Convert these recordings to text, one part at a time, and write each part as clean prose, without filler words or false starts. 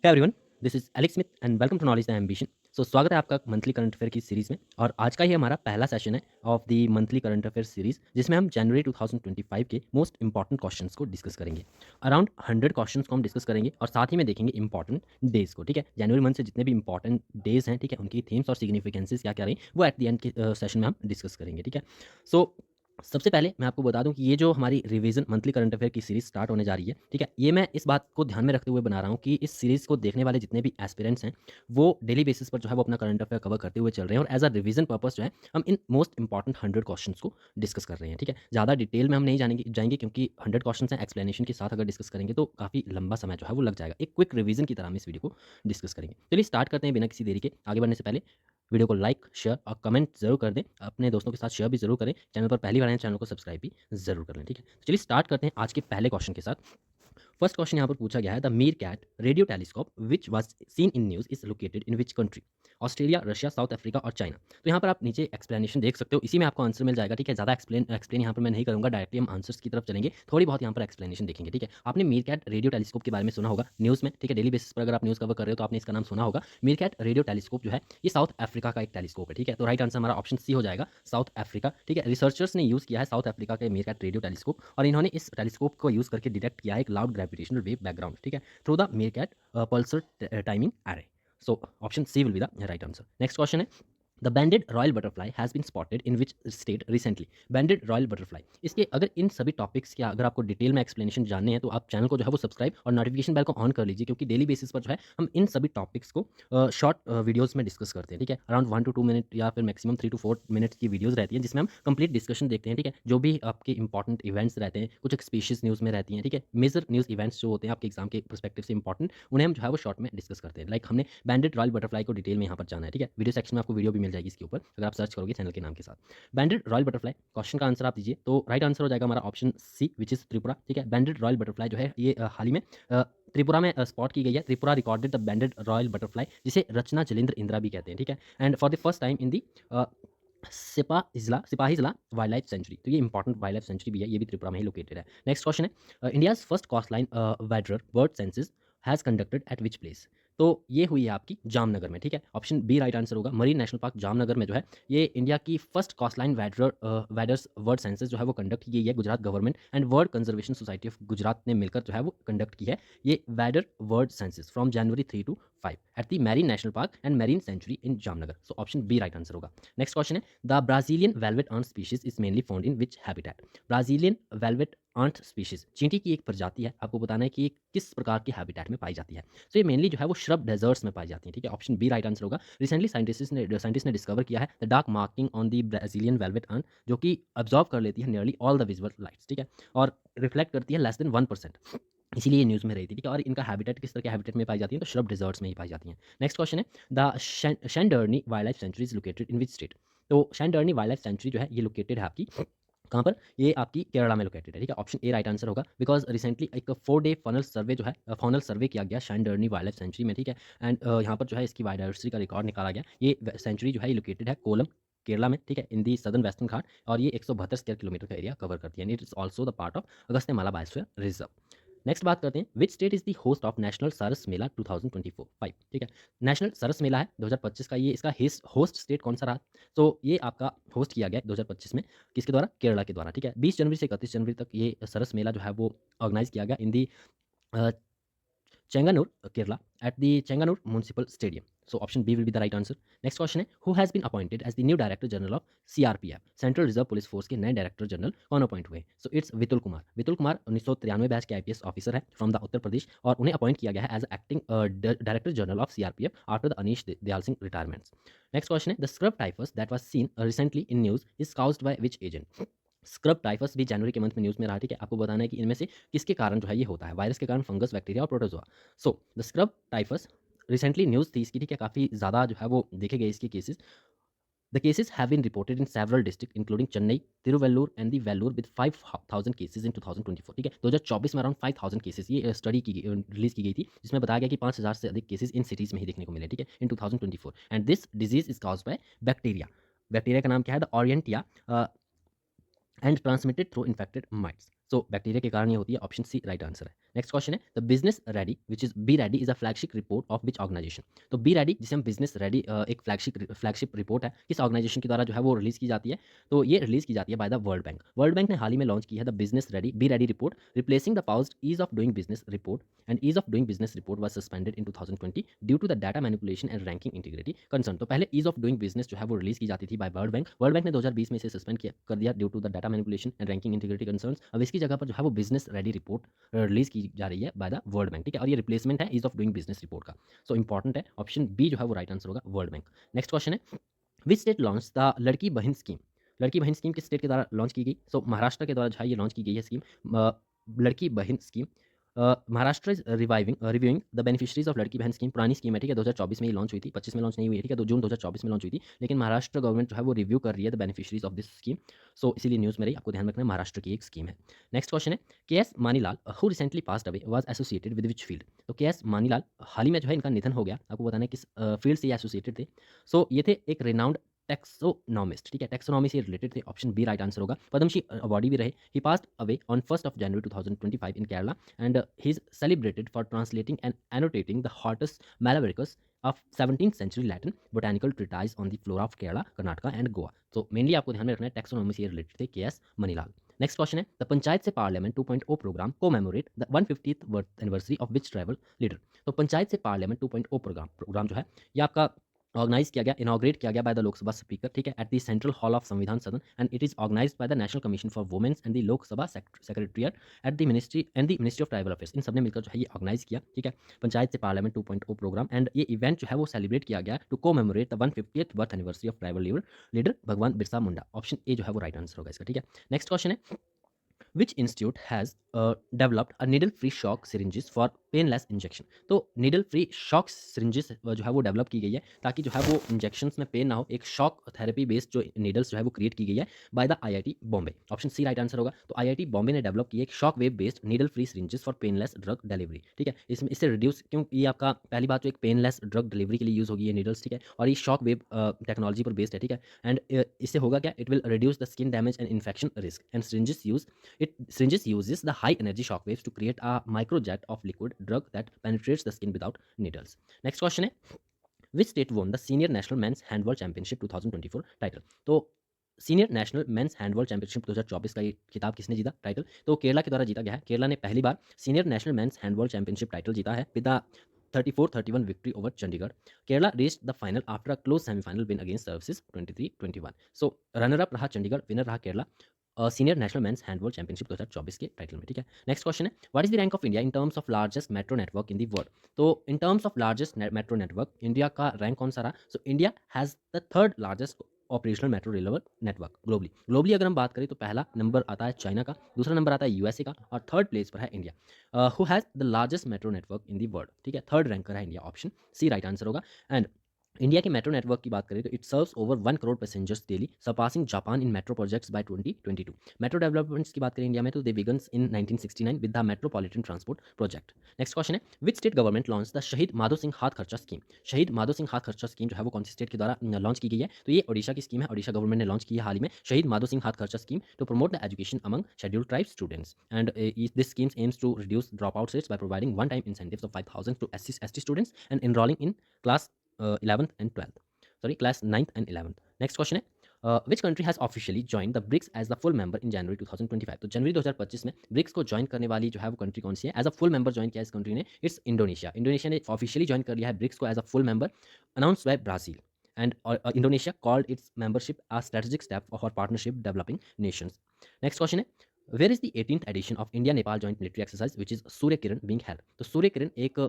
Hey everyone, this is Alex Smith and welcome to knowledge the ambition. स्वागत है आपका monthly current affair की series में। और आज का ही हमारा पहला सेशन है of the monthly current affair series, जिसमें हम जनवरी 2025 के मोस्ट इंपॉर्टेंट क्वेश्चंस को डिस्कस करेंगे। अराउंड 100 क्वेश्चंस को हम डिस्कस करेंगे और साथ ही में देखेंगे इंपॉर्टेंट डेज को। ठीक है, जनवरी मंथ से जितने भी इंपॉर्टेंट डेज हैं, ठीक है, उनकी थीम्स और सिग्निफिकेंसेस क्या क्या रही वो एट द एंड के सेशन में हम डिस्कस करेंगे। ठीक है, सो सबसे पहले मैं आपको बता दूं कि ये जो हमारी रिवीजन मंथली करंट अफेयर की सीरीज स्टार्ट होने जा रही है, ठीक है, ये मैं इस बात को ध्यान में रखते हुए बना रहा हूँ कि इस सीरीज को देखने वाले जितने भी एस्पिरेंट्स हैं वो डेली बेसिस पर जो है वो अपना करंट अफेयर कवर करते हुए चल रहे हैं, और एज अ रिवीजन पर्पस जो है हम इन मोस्ट इंपॉर्टेंट 100 क्वेश्चंस को डिस्कस कर रहे हैं। ठीक है, ज़्यादा डिटेल में हम नहीं जाएंगे क्योंकि 100 क्वेश्चन हैं, एक्सप्लेनेशन के साथ अगर डिस्कस करेंगे तो काफ़ी लंबा समय जो है वो लग जाएगा। एक क्विक रिवीजन की तरह हम इस वीडियो को डिस्कस करेंगे। चलिए स्टार्ट करते हैं बिना किसी देरी के। आगे बढ़ने से पहले वीडियो को लाइक, शेयर और कमेंट जरूर कर दें। अपने दोस्तों के साथ शेयर भी जरूर करें। चैनल पर पहली बार आए चैनल को सब्सक्राइब भी जरूर कर लें। ठीक है, तो चलिए स्टार्ट करते हैं आज के पहले क्वेश्चन के साथ। फर्स्ट क्वेश्चन यहाँ पर पूछा गया है, the MeerKAT radio telescope which was seen in news is located in which country? Australia, Russia, South Africa और चाइना। तो यहाँ पर आप नीचे एक्सप्लेनेशन देख सकते हो, इसी में आपको आंसर मिल जाएगा। ठीक है, ज़्यादा एक्सप्लेन यहाँ पर मैं नहीं करूँगा, डायरेक्टली हम आंसर्स की तरफ चलेंगे। थोड़ी बहुत यहाँ पर एक्सप्लेनेशन देखेंगे। ठीक है, आपने मीर कैट रेडियो टेलीस्कोप के बारे में सुना होगा न्यूज़ में। ठीक है, डेली बेसिस पर अगर आप न्यूज़ कवर कर रहे हो तो आपने इसका नाम सुना होगा। मीर कैट रेडियो टेलीस्कोप जो है ये साउथ अफ्रीका का एक टेलीस्कोप है। ठीक है, तो राइट आंसर हमारा ऑप्शन सी हो जाएगा, साउथ अफ्रीका। ठीक है, रिसर्चर्स ने यूज़ किया है साउथ अफ्रीका के मीर कैट रेडियो टेलीस्कोप, और इन्होंने इस टेलीस्कोप को यूज़ करके डिटेक्ट किया है एक लाउड ग्रेविटेशनल वेव बैकग्राउंड। ठीक है, through the MeerKAT pulsar timing array. So option C will be the right answer. Next question है, the banded royal butterfly has been spotted in which state recently? Banded royal butterfly, इसके अगर इन सभी topics के अगर आपको detail में explanation जानने हैं तो आप चैनल को जो है वो सब्सक्राइब और नोटिफिकेशन बेल को ऑन कर लीजिए, क्योंकि डेली बेसिस पर जो है हम इन सभी टॉपिक्स को शॉर्ट वीडियोस में डिस्कस करते हैं। ठीक है, अराउंड 1 to 2 मिनट या फिर मैक्सिमम 3 to 4 मिनट्स की वीडियोस रहती हैं, जिसमें हम कंप्लीट डिस्कशन देखते हैं। ठीक है, जो भी आपके इंपॉर्टेंट इवेंट्स रहते हैं, कुछ स्पीशीज न्यूज़ में रहती हैं। ठीक है, मेजर न्यूज़ इवेंट्स जो होते हैं आपके एग्जाम के परस्पेक्टिव से इंपॉर्टेंट, उन्हें हम जो है वो शॉर्ट में डिस्कस करते हैं। लाइक हमने बैंडेड रॉयल बटरफ्लाई को डिटेल में यहाँ पर जाना है। ठीक है, वीडियो सेक्शन में आपको वीडियो भी मिल जाएगी इसके ऊपर, अगर आप सर्च करोगे चैनल के नाम के साथ बैंडेड रॉयल बटरफ्लाई। क्वेश्चन का आंसर आप दीजिए, तो राइट आंसर हो जाएगा हमारा option C which is Tripura. ठीक है, बैंडेड रॉयल बटरफ्लाई जो है ये हाल ही में त्रिपुरा में स्पॉट की गई है। Tripura recorded the banded royal butterfly, जिसे रचना जलेंद्र इंदिरा भी कहते हैं। ठीक है, and for the first time in the Sepahijala wildlife sanctuary. तो ये इंपॉर्टेंट वाइल्ड लाइफ सेंचुरी भी है, ये भी त्रिपुरा में ही लोकेटेड है। नेक्स्ट क्वेश्चन है, India's first coast line wader bird census has conducted at which place? तो ये हुई है आपकी जामनगर में। ठीक है, ऑप्शन बी राइट आंसर होगा। मरीन नेशनल पार्क जामनगर में जो है ये इंडिया की first coast line waders bird census जो है वो कंडक्ट की गई है। Gujarat government and world conservation society of Gujarat ने मिलकर जो है वो कंडक्ट की है ये wader bird census from January 3 to 5 at the marine national park and marine sanctuary in Jamnagar. So option B right answer होगा। नेक्स्ट क्वेश्चन है, the Brazilian velvet ant species is mainly found in which habitat? Brazilian velvet ant species चींटी की एक प्रजाति है, आपको बताना है कि ये किस प्रकार के हैबिटेट में पाई जाती है। सो ये मेनली जो है वो श्रब डेजर्ट्स में पाई जाती है। ठीक है, ऑप्शन बी राइट आंसर होगा। रिसेंटली साइंटिस्ट ने डिस्कवर किया है the dark marking on the Brazilian velvet ant, जो कि अब्जॉर्व कर लेती है nearly all the visual lights. ठीक है, और रिफ्लेक्ट करती है लेस देन 1%, इसीलिए ये न्यूज़ में रही थी। ठीक है, और इनका हैबिटेट किस तरह के हैबिटेट में पाई जाती है? तो श्रब डिजर्ट्स में ही पाई जाती हैं। नेक्स्ट क्वेश्चन है, the Shendurney wildlife sanctuary is located in which state? तो शैंडर्नी वाइल्ड लाइफ सेंचुरी जो है ये लोकेटेड है आपकी कहाँ पर? ये आपकी केरला में लोकेटेड है। ठीक है, ऑप्शन ए राइट आंसर होगा, बिकॉज रिसेंटली एक 4 डे फनल सर्वे जो है फनल सर्वे किया गया शैंडर्नी वाइल्ड लाइफ सेंचुरी में। ठीक है, एंड यहाँ पर जो है इसकी बायोडाइवर्सिटी का रिकॉर्ड निकाला गया। ये सेंचुरी जो है ये लोकेटेड है कोलम, केरला में। ठीक है, इन दी सदर्न वेस्टर्न घाट, और ये 172 स्क्वायर किलोमीटर का एरिया कवर करती है। It is also the part of Agasthyamala biosphere reserve. Next बात करते हैं, which state is the host of national Saras Mela 2024-5? ठीक है, नेशनल सरस मेला है 2025 का, ये इसका होस्ट स्टेट कौन सा रहा? तो ये आपका होस्ट किया गया 2025 में, किसके द्वारा? केरला के द्वारा। ठीक है, 20 जनवरी से 31 जनवरी तक ये सरस मेला जो है वो ऑर्गेनाइज किया गया इन दी Chenganur, Kerala, at the Chenganur Municipal Stadium. So option B will be the right answer. Next question है, who has been appointed as the new Director General of CRPF, Central Reserve Police Force के नए director general कौन appoint हुए? So it's Vitul Kumar. Vitul Kumar 1993 batch के IPS officer है from the Uttar Pradesh, और उन्हें appoint किया गया है as acting director general of CRPF after the Anish Dayal Singh retirements. Next question है, the scrub typhus that was seen recently in news is caused by which agent? Scrub typhus भी जनवरी के मंथ में न्यूज़ में रहा। ठीक है, आपको बताना है कि इनमें से किसके कारण जो है ये होता है? वायरस के कारण, फंगस, बैक्टीरिया और protozoa. So the scrub typhus recently news थी इसकी। ठीक है, काफ़ी ज़्यादा जो है वो देखे गए इसके cases. The cases have been reported in several district including Chennai, Tiruvallur and the Vellore with 5000 cases in 2024। ठीक है, 2024 में अराउंड 5000 केसेस ये स्टडी की रिलीज की गई थी, जिसमें बताया गया कि 5000 से अधिक केसेस इन सिटीज़ में ही देखने को मिले। ठीक है, in 2024, and this disease is caused by bacteria. Bacteria का नाम क्या है? The Orientia and transmitted through infected mites. So bacteria के कारण ये होती है, ऑप्शन सी राइट आंसर है। नेक्स्ट क्वेश्चन है the business ready which is B ready is a flagship report of which organisation. तो बी रेडी जिसे हम बिजनेस रेडी एक फ्लैगशिप रिपोर्ट है, किस ऑर्गेनाइजेशन के द्वारा जो है वो रिलीज की जाती है, तो ये रिलीज की जाती है by the world bank. World bank ने हाल ही में लॉन्च की है the business ready B ready report, replacing the past ease of doing business report, and ease of doing business report was suspended in 2020 due to the data manipulation and ranking integrity concern. तो पहले ease of doing business जो है वो release की जाती थी by world bank. World bank ने 2020 में इसे सस्पेंड किया कर दिया due to the data manipulation and ranking integrity concerns. अब इसकी जगह पर जो है वो बिजनेस रेडी रिपोर्ट रिलीज की जा रही है बाय द वर्ल्ड बैंक, ठीक है, और ये रिप्लेसमेंट है ease of doing business report का। सो इंपॉर्टेंट है, ऑप्शन बी जो है वो राइट आंसर होगा, वर्ल्ड बैंक। नेक्स्ट क्वेश्चन है विच स्टेट लॉन्च द लड़की बहन स्कीम। लड़की बहन स्कीम किस स्टेट के द्वारा लॉन्च की गई? सो महाराष्ट्र के द्वारा जो है ये लॉन्च की गई है स्कीम, लड़की बहन scheme. Maharashtra is reviewing the beneficiaries of लड़की बहन स्कीम। पुरानी स्कीम है, ठीक है, 2024 में ये लॉन्च हुई थी, 25 में लॉन्च नहीं हुई है, ठीक है, तो जून 2024 में लॉन्च हुई थी, लेकिन महाराष्ट्र गवर्नमेंट जो है वो रिव्यू कर रही है the beneficiaries of this scheme. So इसीलिए न्यूज़ में रही, आपको ध्यान रखना है, महाराष्ट्र की एक स्कीम है। नेक्स्ट क्वेश्चन है K S Manilal who recently passed away was associated with which field. तो के एस मानीलाल हाल ही में जो है इनका निधन हो गया, आपको बताना है किस फील्ड से ये एसोसिएटेड थे। सो ये थे एक रिनाउंड टैक्सोनॉमिस्ट, ठीक है, टैक्सोनॉमी से रिलेटेड थे, ऑप्शन बी राइट आंसर होगा। पद्मश्री अवार्डी भी रहे। He passed away on 1st of January 2025 in Kerala, and he is celebrated for translating and annotating the Hortus Malabaricus of 17th century Latin botanical treatise on the flora of Kerala, Karnataka and Goa। तो mainly आपको ध्यान में रखना है taxonomy से related थे K S Manilal. Next question है the Panchayat से parliament 2.0 programme commemorate the 150th birth anniversary of which tribal leader. तो पंचायत से पार्लियामेंट 2.0 प्रोग्राम जो है ये आपका ऑर्गेनाइज किया गया, इनॉग्रेट किया गया बाय द लोकसभा स्पीकर, ठीक है, at the central hall of Samvidhan Sadan, and it is organised by the national commission for womens and the Lok Sabha secretariat at the ministry of tribal affairs. इन सबने मिलकर जो है ये ऑर्गेनाइज किया, ठीक है, पंचायत से पार्लियामेंट 2.0 प्रोग्राम, एंड ये इवेंट जो है वो सेलिब्रेट किया गया to commemorate the 150th birth anniversary of tribal leader Bhagwan Birsa Munda. Option A जो है वो राइट आंसर होगा इसका, ठीक है। नेक्स्ट क्वेश्चन है which institute has developed a needle free shock syringes for painless injection. तो नीडल फ्री शॉक सिरिंजेस जो है वो डेवलप की गई है ताकि जो है वो इंजेक्शंस में पेन ना हो, एक शॉक थेरेपी बेस्ड जो नीडल्स जो है वो क्रिएट की गई है by the IIT Bombay. Option C right answer होगा। तो आईआईटी बॉम्बे ने डेवलप की एक shock wave based needle free syringes for painless drug delivery, ठीक है, इसमें इससे रिड्यूस, क्यों ये आपका पहली बात तो एक पेनलेस ड्रग डिलीवरी के लिए यूज़ होगी ये नीडल्स, ठीक है, और ये शॉक वेव टेक्नोलॉजी पर बेस्ड है, ठीक है, एंड इससे होगा क्या, it will reduce the skin damage and infection risk, and syringes uses the high energy shock waves to create a microjet of liquid drug that penetrates the skin without needles। Next question है which state won the senior national men's handball championship 2024 title. तो senior national men's handball championship 2024 का ये खिताब किसने जीता title? तो केरला के द्वारा जीता गया है। केरला ने पहली बार senior national men's handball championship title जीता है with the 34-31 victory over Chandigarh। Kerala reached the final after a close semi-final win against Services 23-21। So runner up रहा चंडीगढ़, विनर रहा Kerala senior national men's handball championship 2024 के title में, ठीक है। Next question है what is the rank of India in terms of largest metro network in the world. तो in terms of largest metro network India का rank कौन सा रहा? So India has the third largest operational metro rail network globally अगर हम बात करें तो पहला नंबर आता है चाइना का, दूसरा नंबर आता है यूएसए का, और थर्ड प्लेस पर है India who has the largest metro network in the world, ठीक है, थर्ड रैंक पर है India, option C right answer होगा। एंड इंडिया के मेट्रो नेटवर्क की बात करें तो it serves over 1 crore passengers daily, surpassing Japan in metro projects by 2022। Metro developments की बात करें इंडिया में तो they begins in 1969 with the metropolitan transport project. Next question है which state government launch the Shaheed Madho Singh Haath Kharcha scheme. शहीद माधो सिंह हाथ खर्चा स्कीम जो है वो कौन सी स्टेट के द्वारा लॉन्च की गई है? तो ये ओडिशा की स्कीम है, ओडिशा गवर्नमेंट ने लॉन्च की है हाल ही में शहीद Madho Singh Haath Kharcha scheme to promote the education among scheduled tribe students, and this scheme aims to reduce drop out rates by providing one time incentives of 5000 to SC/ST students and enrolling in class 11th and 12th, sorry, class 9th and 11th। Next question है which country has officially join the BRICS as the full member in January 2025। तो जनवरी 2025 में BRICS को join करने वाली जो है वो country कौन सी है? As a full member join किया इस कंट्री ने, इट्स इंडोनेशिया। इंडोनेशिया ने ऑफिशियली ज्वाइन कर लिया है ब्रिक्स को as a full member, announce by Brazil, and Indonesia called its membership a strategic step of our partnership developing nations. Next question है where is the 18th edition of India Nepal joint military exercise which is Surya Kiran being held. तो सूर्य किरण एक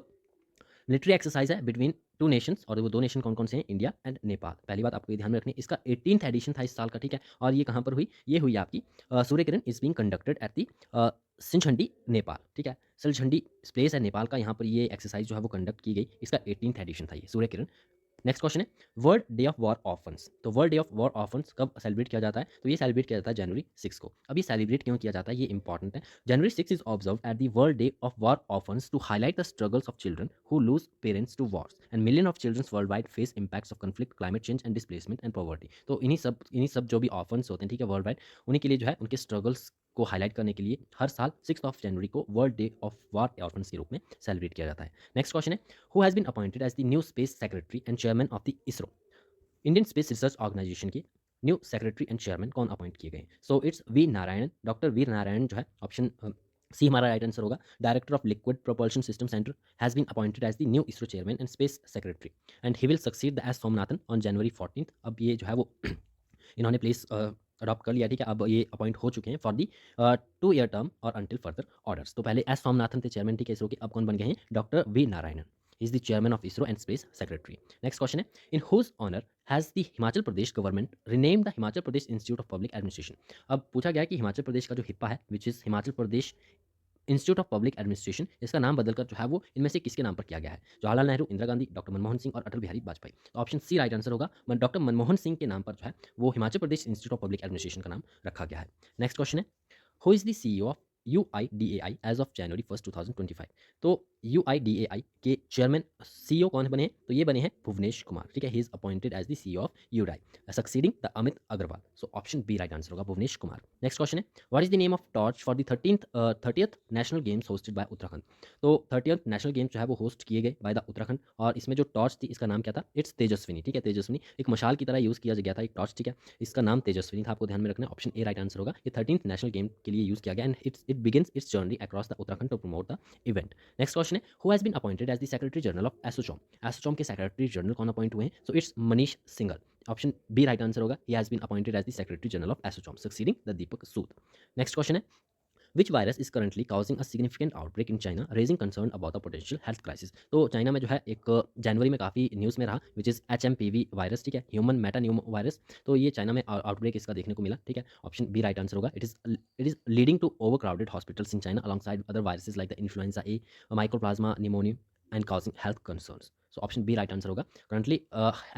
military exercise है between two nations, और वो दो nation कौन कौन से हैं? India and Nepal. पहली बात आपको ये ध्यान में रखनी है, इसका 18th एडिशन था इस साल का, ठीक है, और ये कहाँ पर हुई? ये हुई आपकी Surya Kiran is being conducted at the Saljhandi Nepal, ठीक है, सिलझंडी प्लेस है नेपाल का, यहाँ पर ये एक्सरसाइज जो है वो कंडक्ट की गई, इसका 18th एडिशन था ये सूर्य किरण। नेक्स्ट क्वेश्चन है world day of war orphans. तो world day of war orphans कब सेलिब्रेट किया जाता है? तो ये सेलिब्रेट किया जाता है जनवरी 6 को। अब ये सेलिब्रेट क्यों किया जाता है ये इंपॉर्टेंट है। January 6 is observe at the world day of war orphans to highlight the struggles of children who lose parents to wars, and million of children world wide face impacts of conflict, climate change and displacement and poverty. तो इन्हीं सब जो भी orphans होते हैं, ठीक है, world wide, उन्हीं के लिए जो है उनके स्ट्रगल्स को हाईलाइट करने के लिए हर साल 6 जनवरी को world day of war orphans के रूप में सेलिब्रेट किया जाता है। नेक्स्ट क्वेश्चन है, who has been appointed as the new space secretary and chairman of the ISRO. Indian space research organisation के न्यू सेक्रेटरी एंड चेयरमैन कौन अपॉइंट किए गए? So it's V Narayanan, doctor V Narayanan जो है, ऑप्शन सी हमारा right answer होगा। Director of liquid propulsion system centre has been appointed as the new ISRO chairman and space secretary and he will succeed the S Somanathan on January 14। अब ये जो है वो इन्होंने प्लेस अडॉप्ट कर लिया, ठीक है। अब ये अपॉइंट हो चुके हैं फॉर दी 2 ईयर टर्म और अंटिल फर्दर ऑर्डर्स। तो पहले एस स्वामीनाथन थे चेयरमैन, ठीक है, इसरो के। अब कौन बन गए हैं? Doctor V Narayanan is the chairman of ISRO and space secretary. Next question है, in whose honour has the Himachal Pradesh government renamed the Himachal Pradesh institute of public administration. अब पूछा गया है कि हिमाचल प्रदेश का जो हिप्पा है, which is Himachal Pradesh institute of public administration, इसका नाम बदलकर जो है वो इनमें से किसके नाम पर किया गया है? जवाहरलाल नेहरू, इंदिरा गांधी, डॉक्टर मनमोहन सिंह और अटल बिहारी वाजपेयी। तो ऑप्शन सी राइट आंसर होगा। डॉक्टर मनमोहन सिंह के नाम पर जो है वो Himachal Pradesh institute of public administration का नाम रखा गया है। नेक्स्ट क्वेश्चन है, who is the CEO of UIDAI as of January 1 2025। तो UIDAI के चेयरमैन सीईओ कौन बने हैं? तो ये बने हैं भुवनेश कुमार, ठीक है। He is appointed as the CEO of UIDAI succeeding the Amit Agarwal. So option B right answer होगा, भुवनेश कुमार। नेक्स्ट क्वेश्चन है, what is the name of torch for the 30th national games hosted by Uttarakhand. तो 30th नेशनल गेम्स जो है वो host किए गए by the Uttarakhand, और इसमें जो टॉर्च थी इसका नाम क्या था? इट्स तेजस्विनी, ठीक है। तेजस्विनी एक मशाल की तरह यूज़ किया गया था, एक टॉर्च, ठीक है। इसका नाम तेजस्विनी था, आपको ध्यान में रखना है। ऑप्शन ए राइट आंसर होगा। ये 13th नेशनल गेम के लिए यूज़ किया गया and it begins its journey across the Uttarakhand to promote the event. Next question है, who has been appointed as the secretary general of ASSOCHAM. ASSOCHAM के सेक्रेटरी जनरल कौन appoint हुए हैं? So it's Manish Singhal. Option B right answer होगा। He has been appointed as the secretary general of ASSOCHAM succeeding the Deepak Sood. Next question है, which virus is currently causing a significant outbreak in China raising concern about the potential health crisis. तो China में जो है एक जनवरी में काफ़ी news में रहा, विच इज HMPV वायरस, ठीक है, ह्यूमन मेटान्यूमो वायरस। तो ये चाइना में आउटब्रेक इसका देखने को मिला, ठीक है। ऑप्शन बी राइट आंसर होगा। It is leading to over crowded hospitals in China along other viruses like the influenza A, mycoplasma pneumonia and causing health concerns. So option B right answer होगा। Currently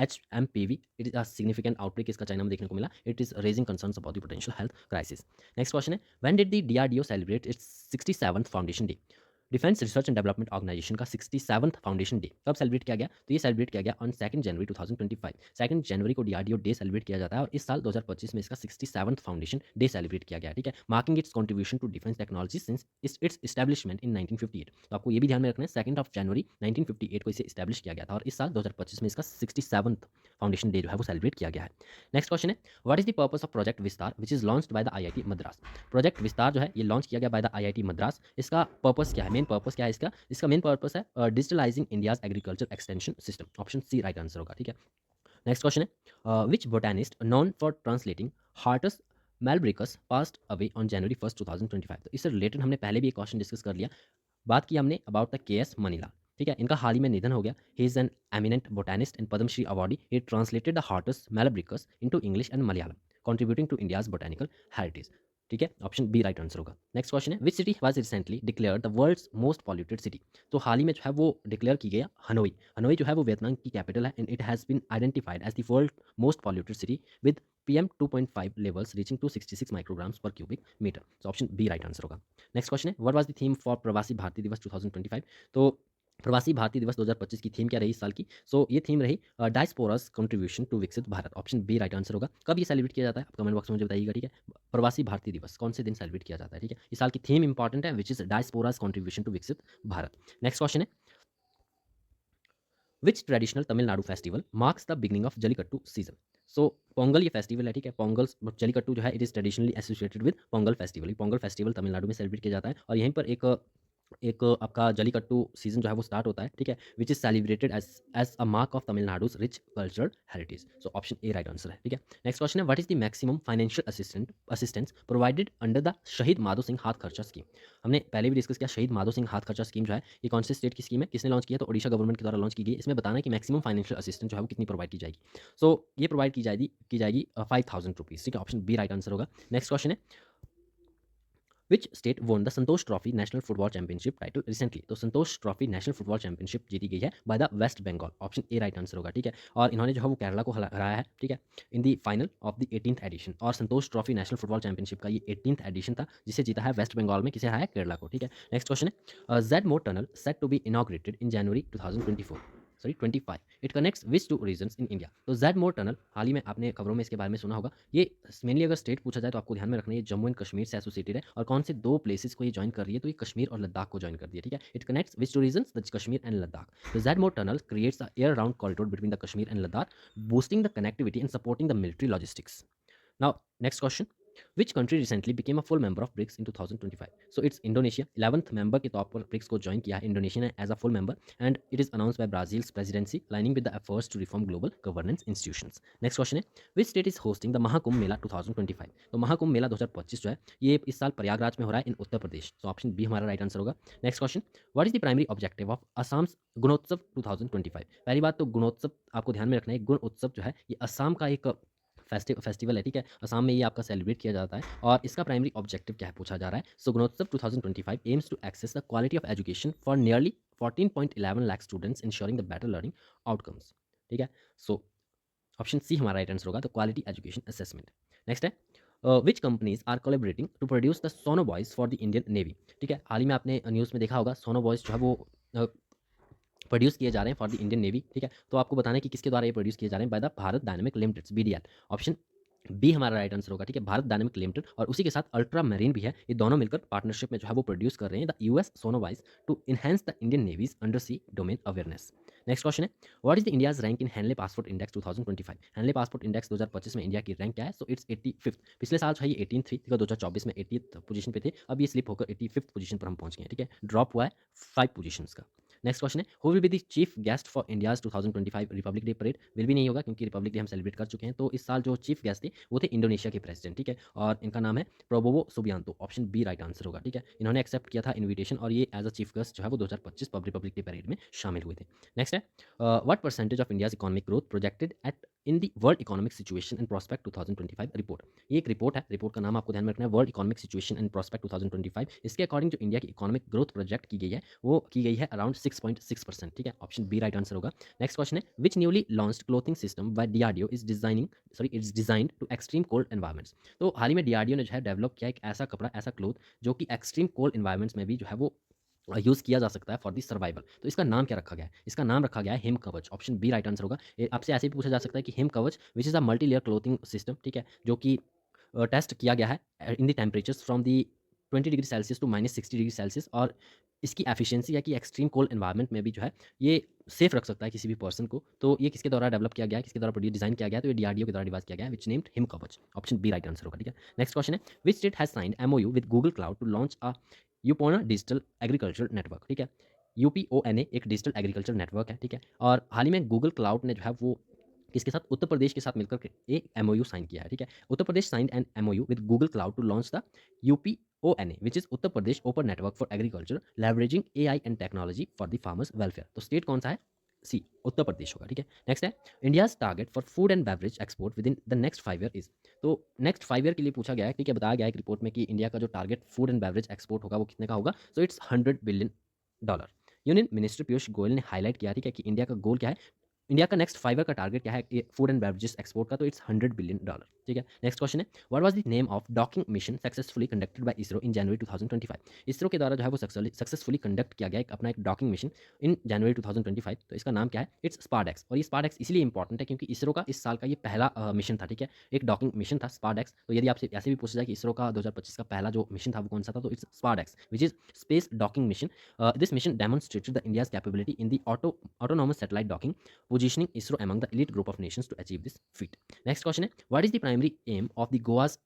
HMPV it is a significant outbreak इसका China में देखने को मिला। It is raising concerns about the potential health crisis. Next question है, when did the DRDO celebrate its 67th foundation day. Defence research and development organisation का 67th foundation day कब celebrate किया गया? तो ये सेलिब्रेट किया गया ऑन 2 जनवरी 2025। 2 जनवरी को DRDO डे सेलिब्रेट किया जाता है और इस साल 2025 में इसका 67th फाउंडेशन डे सेलिब्रेट किया गया, ठीक है। Marking its contribution to defence technology since its establishment in 1958। तो आपको ये भी ध्यान में रखना है, 2 जनवरी 1958 को इसे एस्टैब्लिश किया गया था और इस साल 2025 में इसका 67th फाउंडेशन डे जो है वो सेलिब्रेट किया गया है। नेक्स्ट क्वेश्चन है, what is the purpose of project Vistaar which is launched by the IIT Madras. Project Vistaar जो है ये लॉन्च किया गया बाय द IIT मद्रास। इसका पर्पस क्या है? मेन पर्पस क्या है इसका? इसका मेन पर्पस है digitalizing India's agriculture extension system. Option C right answer होगा, ठीक है। नेक्स्ट क्वेश्चन है, which botanist known for translating Hortus Malabaricus passed away on January 1 2025। तो इससे रिलेटेड हमने पहले भी एक क्वेश्चन डिस्कस कर लिया, बात की हमने अबाउट द KS मनीला, ठीक है। इनका हाल ही में निधन हो गया। He is an eminent botanist and Padma Shri awardee. He translated the Hortus Malabaricus into English and Malayalam, contributing to India's botanical heritage, ठीक है। ऑप्शन बी राइट आंसर होगा। नेक्स्ट क्वेश्चन है, which city was recently declared the world's most polluted city. तो हाल ही में जो है वो डिक्लेयर की गई हनोई। हनोई जो है वो वियतनाम की कैपिटल है and it has been identified as the world most polluted city with PM 2.5 levels reaching to 66 micrograms per cubic metre. तो ऑप्शन बी राइट आंसर होगा। नेक्स्ट क्वेश्चन है, what was the theme for Pravasi Bharatiya दिवस 2025। तो प्रवासी भारतीय दिवस 2025 की theme क्या रही इस साल की? सो ये थीम रही डायस्पोरास contribution to Viksit Bharat. Option B right answer होगा। कब ये सेलिब्रेट किया जाता है? आप कमेंट बॉक्स में मुझे बताइएगा, ठीक है। प्रवासी भारतीय दिवस कौन से दिन सेलिब्रेट किया जाता है, ठीक है। इस साल की थीम इंपॉर्टेंट है, which is diaspora's contribution to Viksit Bharat. Next question है, which traditional Tamil Nadu festival marks the beginning of Jallikattu season. So Pongal ये फेस्टिवल है, ठीक है। पोंगल जलीकट्टू जो है it is traditionally associated with Pongal festival. Pongal festival Tamil Nadu में सेलिब्रेट किया जाता है और यहीं पर एक आपका जलीकट्टू सीजन जो है वो स्टार्ट होता है, ठीक है, which is celebrated as a mark of Tamil Nadu's rich cultural heritage. So option A right answer है, ठीक है। नेक्स्ट क्वेश्चन है, what is the maximum financial assistance provided under the Shaheed Madho Singh Haath Kharcha scheme. हमने पहले भी डिस्कस किया, शहीद माधो सिंह हाथ खर्चा स्कीम जो है ये कौन से स्टेट की स्कीम है, किसने लॉन्च किया? तो ओडिशा गवर्नमेंट के द्वारा लॉन्च की गई। इसमें बताना है कि मैक्सिमम फाइनेंशियल असिस्टेंस जो है वो कितनी प्रोवाइड की जाएगी। सो ये प्रोवाइड की जाएगी 5000 रुपीज़, ठीक है। ऑप्शन बी राइट आंसर होगा। नेक्स्ट क्वेश्चन है, which state won the Santosh trophy national football championship title recently. तो Santosh trophy national football championship जीती गई है by the West Bengal. Option A right answer होगा, ठीक है। और इन्होंने जो है वो केरला को हराया है, ठीक है, in the final of the 18th edition. और Santosh trophy national football championship का ये 18th एडिशन था, जिसे जीता है वेस्ट बंगाल में। किसे हराया? केरला को, ठीक है। नेक्स्ट क्वेश्चन है, Z Morh tunnel set to be inaugurated in January 2024। Sorry 25 it connects which two regions in India. तो ज़ेड मोर टनल हाल ही में आपने खबरों में इसके बारे में सुना होगा। ये मेनली अगर स्टेट पूछा जाए तो आपको ध्यान में रखना है, ये जम्मू एंड कश्मीर से एसोसिएटेड है और कौन से दो प्लेसेस को ये जॉइन कर रही है, तो ये कश्मीर और लद्दाख को जॉइन कर दिया, ठीक है। It connects which two regions the Kashmir and Ladakh. The Z Morh tunnel creates a air round corridor between the Kashmir and Ladakh, boosting the connectivity and supporting the military logistics. Now, next question. Which country recently became a full member of BRICS in 2025? So it's Indonesia. 11th member के तौर पर BRICS को join किया है Indonesia ने as a full member, and it is announced by Brazil's presidency, aligning with the efforts to reform global governance institutions. Next question है, which state is hosting the Mahakumbh मेला 2025? तो महाकुंभ मेला 2025 जो है ये इस साल प्रयागराज में हो रहा है इन उत्तर प्रदेश। तो ऑप्शन बी हमारा राइट आंसर होगा। Next question, what is the primary objective of Assam's Gunotsav 2025? पहली बात तो गुणोत्सव आपको ध्यान में रखना है, गुण उत्सव जो है ये असम का एक फेस्टिवल है, ठीक है। असम में ये आपका सेलिब्रेट किया जाता है और इसका प्राइमरी ऑब्जेक्टिव क्या है पूछा जा रहा है। So Gunotsav 2025 aims to access the quality of education for nearly 14.11 lakh students ensuring the better learning outcomes, ठीक है। सो ऑप्शन सी हमारा राइट आंसर होगा, तो क्वालिटी एजुकेशन असेसमेंट। नेक्स्ट है, which companies are collaborating to produce the sonobuoys for the Indian navy, ठीक है। हाल ही में आपने न्यूज़ में देखा होगा सोनो बॉयज जो है वो प्रोड्यूस किए जा रहे हैं फॉर द इंडियन नेवी, ठीक है। तो आपको बताना है कि किसके द्वारा ये प्रोड्यूस किए जा रहे हैं, by the Bharat dynamic limited, BDL. Option B हमारा राइट आंसर होगा, ठीक है। भारत डायनामिक लिमिटेड और उसी के साथ अल्ट्रा मैरीन भी है, ये दोनों मिलकर पार्टनरशिप में जो है वो प्रोड्यूस कर रहे हैं the US sonobuoys to enhance the Indian navy's under sea domain awareness. Next question है, what is the India's rank in Henley passport index 2025? Henley passport index 2025 में इंडिया की रैंक क्या है? So it's 85th। पिछले साल जो है ये 18 थी, ठीक है, 2024 में 80th पोजीशन पे थे, अब ये स्लिप होकर 85th पोजीशन पर हम पहुंच गए हैं, ठीक है। ड्रॉप हुआ है 5 पोजीशंस का। नेक्स्ट क्वेश्चन है, who will be the chief guest for India's 2025 Republic day parade? Will भी नहीं होगा क्योंकि रिपब्लिक डे हम सेलिब्रेट कर चुके हैं। तो इस साल जो चीफ गेस्ट थे वो थे इंडोनेशिया के प्रेसिडेंट, ठीक है, और इनका नाम है Prabowo Subianto. Option B right answer होगा, ठीक है। इन्होंने एक्सेप्ट किया था इन्विटेशन और ये एज अ चीफ गेस्ट जो है वो 2025 रिपब्लिक डे परेड में शामिल हुए थे। नेक्स्ट है, what percentage of India's economic growth projected at in the world economic situation and prospect 2025 report? ये एक रिपोर्ट है, रिपोर्ट का नाम आपको ध्यान में रखना है, world economic situation and prospect 2025। इसके अकॉर्डिंग जो इंडिया की इकोनॉमिक ग्रोथ प्रोजेक्ट की गई है वो की गई है अराउंड 6.6%, ठीक है। ऑप्शन बी राइट आंसर होगा। नेक्स्ट क्वेश्चन है, which newly launched clothing system by DRDO is designing it's designed to extreme cold environments? तो हाल ही में डीआरडीओ ने जो है डेवलप किया एक ऐसा कपड़ा, ऐसा क्लोथ जो कि एक्सट्रीम कोल्ड एनवायरमेंट्स में भी जो है वो यूज़ किया जा सकता है फॉर दी सर्वाइवल। तो इसका नाम क्या रखा गया है? इसका नाम रखा गया है him Kavach. Option B right answer होगा। आपसे ऐसे भी पूछा जा सकता है कि Him Kavach which is a multi layer clothing system, ठीक है, जो कि टेस्ट किया गया है in the temperatures from the 20 degree Celsius to -60 degree Celsius, और इसकी एफिशिएंसी है कि एक्सट्रीम कोल्ड एनवायरनमेंट में भी जो है ये सेफ रख सकता है किसी भी पर्सन को। तो ये किसके द्वारा डेवलप किया गया है, किसके द्वारा प्रोड्यूस डिजाइन किया गया है? तो ये डीआरडीओ के द्वारा डिवाइस किया गया है, which named Him Kavach. Option B right answer होगा, ठीक है। नेक्स्ट क्वेश्चन है, which state has signed MOU with Google cloud to launch a UPONA digital agriculture network, ठीक है। यूपीओएनए एक डिजिटल एग्रीकल्चर नेटवर्क है, ठीक है। और हाल ही में गूगल क्लाउड ने जो है वो किसके साथ, उत्तर प्रदेश के साथ मिलकर के एक एमओयू साइन किया है, ठीक है। Uttar Pradesh signed an MOU with Google cloud to launch the UPONA which is Uttar Pradesh open network for agriculture leveraging AI and technology for the farmers welfare. तो स्टेट कौन सा है? सी उत्तर प्रदेश होगा, ठीक है। नेक्स्ट है, India's target for food and beverage export with in the next 5 year is? तो next 5 year के लिए पूछा गया है, ठीक है। बताया गया है एक रिपोर्ट में कि इंडिया का जो target food and beverage export होगा वो कितने का होगा? So it's $100 billion. Union minister Piyush Goyal ने हाईलाइट किया, ठीक है, कि इंडिया का गोल क्या है, इंडिया का नेक्स्ट 5 ईयर का टारगेट क्या है फूड एंड बेवरेजेस एक्सपोर्ट का? तो इट्स $100 बिलियन, ठीक है। नेक्स्ट क्वेश्चन है, what was the name of docking mission successfully conducted by ISRO in January 2025? ISRO के द्वारा जो है वो सक्सेसफुली कंडक्ट किया गया अपना एक डॉकिंग मिशन इन जनवरी 2025। तो इसका नाम क्या है? इट्स स्पारडेक्स। और ये स्पारडेक्स इसलिए इंपॉर्टेंट है क्योंकि इसरो का इस साल का ये पहला मिशन था, ठीक है, एक डॉकिंग मिशन था स्पारडेक्स। तो यदि आपसे ऐसे भी पूछा जाए कि इसरो का 2025 का पहला जो मिशन था वो कौन सा था, तो it's SpaDeX which is space docking mission. This mission demonstrated the India's capability in the autonomous satellite docking, positioning ISRO among the elite group of nations to achieve this feat. Next question है, what is the primary aim of the Goa's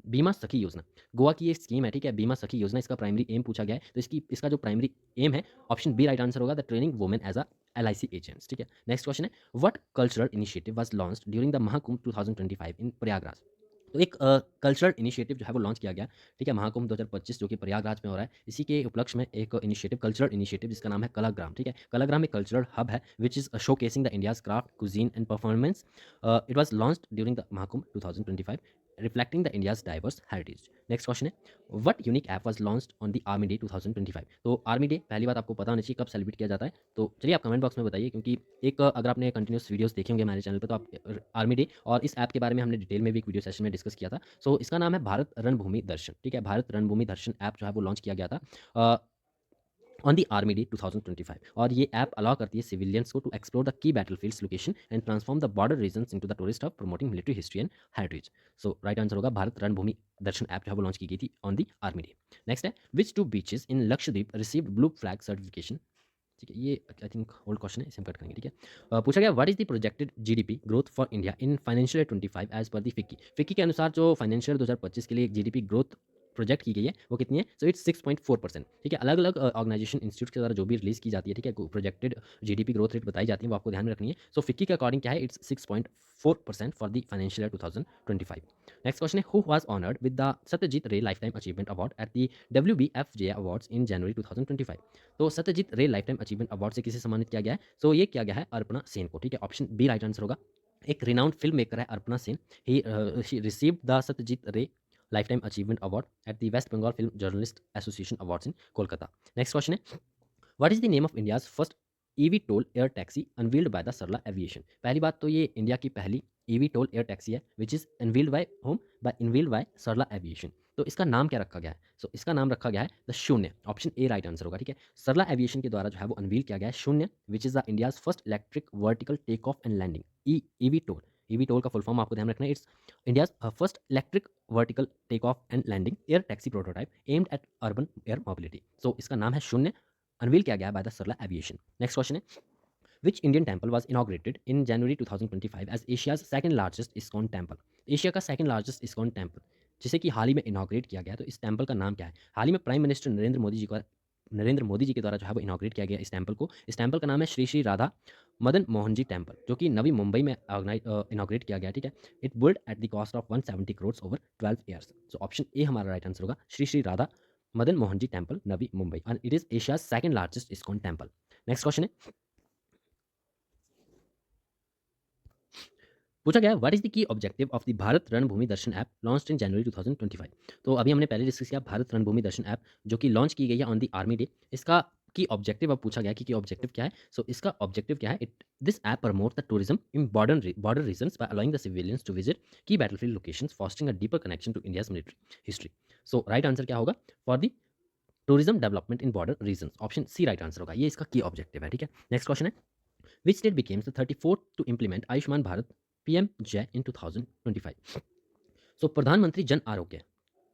बीमा सखी योजना? गोवा की ये scheme है, ठीक है, बीमा सखी योजना, इसका प्राइमरी एम पूछा गया है। तो इसका जो प्राइमरी एम है, ऑप्शन बी राइट आंसर होगा, the training women as a LIC agents, ठीक है। नेक्स्ट क्वेश्चन है, what cultural initiative was launched during the Mahakumbh 2025 in Prayagraj? तो एक कल्चरल इनिशिएटिव जो है वो लॉन्च किया गया, ठीक है, महाकुंभ 2025 जो कि प्रयागराज में हो रहा है, इसी के उपलक्ष्य में एक इनिशिएटिव, कल्चरल इनिशिएटिव जिसका नाम है कलाग्राम, ठीक है। कलाग्राम एक कल्चरल हब है which is showcasing the India's craft cuisine and performance. It was launched during the Mahakumbh 2025 reflecting the India's diverse heritage. Next question है, what unique app was launched on the army day 2025? तो army day पहली बात आपको पता होनी चाहिए कब celebrate किया जाता है। तो चलिए आप कमेंट बॉक्स में बताइए, क्योंकि एक अगर आपने कंटिन्यूस वीडियोस देखे होंगे हमारे चैनल पे तो आप आर्मी डे और इस ऐप के बारे में हमने डिटेल में भी एक वीडियो सेशन में डिस्कस किया था। सो इसका नाम है भारत रणभूमि दर्शन, ठीक है। भारत रणभूमि दर्शन ऐप जो है वो लॉन्च किया गया था ऑन द आर्मी डे 2025 और ये ऐप अलाउ करती है सिविलियंस को to explore the key battlefields location and transform the border regions into the tourist hub promoting military history and heritage. So right answer होगा Bharat Ranbhoomi Darshan app जो है वो launch की गई थी on the army day. Next है which two beaches in Lakshadweep received blue flag certification. ठीक है, ये आई थिंक ओल्ड क्वेश्चन है, इसे हम कट करेंगे। ठीक है, पूछा गया what is the projected GDP growth for India in financial year 25 as per the FICCI. FICCI के अनुसार जो फाइनेंशियल 2025 के लिए जीडीपी ग्रोथ प्रोजेक्ट की गई है वो कितनी है? So it's 6.4%। ठीक है, अलग अलग ऑर्गेनाइजेशन इंस्टीट्यूट के द्वारा जो भी रिलीज की जाती है, ठीक है, प्रोजेक्टेड जीडीपी ग्रोथ रेट बताई जाती है वो आपको ध्यान में रखनी है। सो फिक्की के अकॉर्डिंग क्या है? It's 6.4% for the financial year 2025। Next question है who was honoured with the Satyajit Ray lifetime achievement award at the WBFJ awards in January 2025। तो Satyajit Ray lifetime achievement award से किसे सम्मानित किया गया है? सो ये किया गया है अर्पणा सेन को। ठीक है, ऑप्शन बी राइट आंसर होगा। एक रिनाउंड फिल्म मेकर है अर्पणा Sen. He received the Satyajit Ray lifetime achievement award at the West Bengal film journalist association awards in Kolkata. Next question है what is the name of India's first eVTOL air taxi unveiled by the Sarla aviation. पहली बात तो ये India की पहली EV toll air taxi है which is unveiled by home by unveiled by Sarla aviation. तो इसका नाम क्या रखा गया है? सो इसका नाम रखा गया है द शून्य। ऑप्शन ए राइट आंसर होगा। ठीक है, सरला एविएशन के द्वारा जो है वो अनवील किया गया है Shunya which is the India's first electric vertical take off and landing eVTOL. EVTOL का फुल फॉर्म आपको ध्यान रखना है। It's India's first electric vertical take off and landing air taxi prototype aimed at urban air mobility. So इसका नाम है Shunya, unveil किया गया by the Sarla aviation. Next question है which Indian temple was inaugurated in January 2025 as Asia's second largest ISKCON temple। Asia का second largest ISKCON temple जिसे कि हाल ही में इनाग्रेट किया गया, तो इस टेम्पल का नाम क्या है? हाल ही में प्राइम मिनिस्टर नरेंद्र मोदी जी के द्वारा जो है वो इनाग्रेट किया गया इस टेम्पल को। इस टेम्पल का नाम है श्री श्री राधा मदन मोहन जी टेम्पल, जो कि नवी मुंबई में इनाग्रेट किया गया। ठीक है, it build at the cost of 170 crore over 12 years. So option A हमारा राइट आंसर होगा, Shri Shri Radha Madan Mohan ji temple Navi Mumbai, and it is Asia second largest ISKCON temple. Next question है पूछा गया what is the key objective of the Bharat Ranbhoomi Darshan app launched in January 2025। तो अभी हमने पहले discuss किया भारत रणभूमि दर्शन ऐप जो कि लॉन्च की गई है ऑन द आर्मी डे। इसका की ऑब्जेक्टिव अब पूछा गया कि की ऑब्जेक्टिव क्या है? सो इसका ऑब्जेक्टिव क्या है? It this app promote the tourism in border regions by allowing the civilians to visit key battlefield locations fostering a deeper connection to India's military history. So right answer क्या होगा? For the tourism development in border regions, option C right answer होगा। ये इसका key objective है। ठीक है, next question है which state became the 34th to implement Ayushman Bharat PMJ in 2025। सो प्रधानमंत्री जन आरोग्य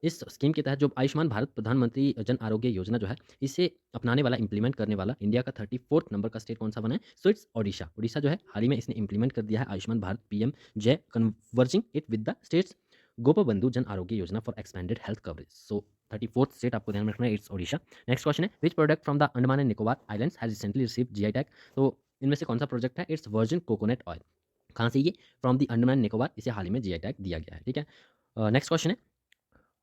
इस स्कीम के तहत जो आयुष्मान भारत प्रधानमंत्री जन आरोग्य योजना जो है इसे अपनाने वाला इंप्लीमेंट करने वाला इंडिया का 34th नंबर का स्टेट कौन सा बना है? So it's Odisha. ओडिशा जो है हाल ही में इसने इंप्लीमेंट कर दिया है Ayushman Bharat PMJ converging it with the states Gopabandhu Jan Arogya Yojana for expanded health coverage. So 34th state आपको ध्यान में रखना है, इट्स ओडिशा। नेक्स्ट क्वेश्चन है which product from the Andaman and Nicobar islands has recently received GI tag. तो इनमें से कौन सा प्रोजेक्ट है? It's virgin coconut oil. कहाँ से? ये फ्रॉम द अंडमान निकोबार, इसे हाल ही में जीआई टैग दिया गया है। ठीक है, नेक्स्ट क्वेश्चन है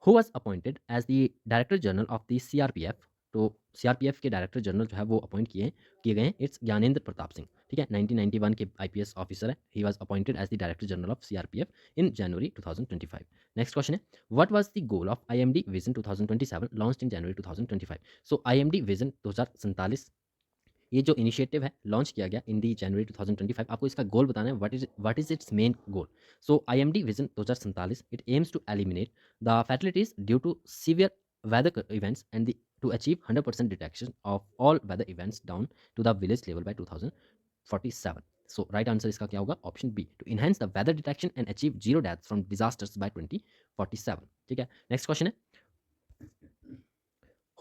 who was appointed as the director general of the CRPF. तो सीआरपीएफ के डायरेक्टर जनरल जो है वो अपॉइंट किए गए हैं, इट्स ज्ञानेंद्र प्रताप सिंह। ठीक है, 1991 के आईपीएस ऑफिसर है। He was appointed as the director general of CRPF in January 2025। Next question है what was the goal of IMD vision 2027 launched in January 2025। So IMD vision 2047 ये जो इनिशिएटिव है लॉन्च किया गया इन दी जनवरी 2025। आपको इसका गोल बताना है, what is its main goal. So IMD vision 2047 it aims to eliminate the fatalities due to severe weather events and to achieve 100% detection of all weather events down to the village level by 2047। so right answer इसका क्या होगा? Option B, to enhance the weather detection and achieve zero deaths from disasters by 2047। ठीक है, next question है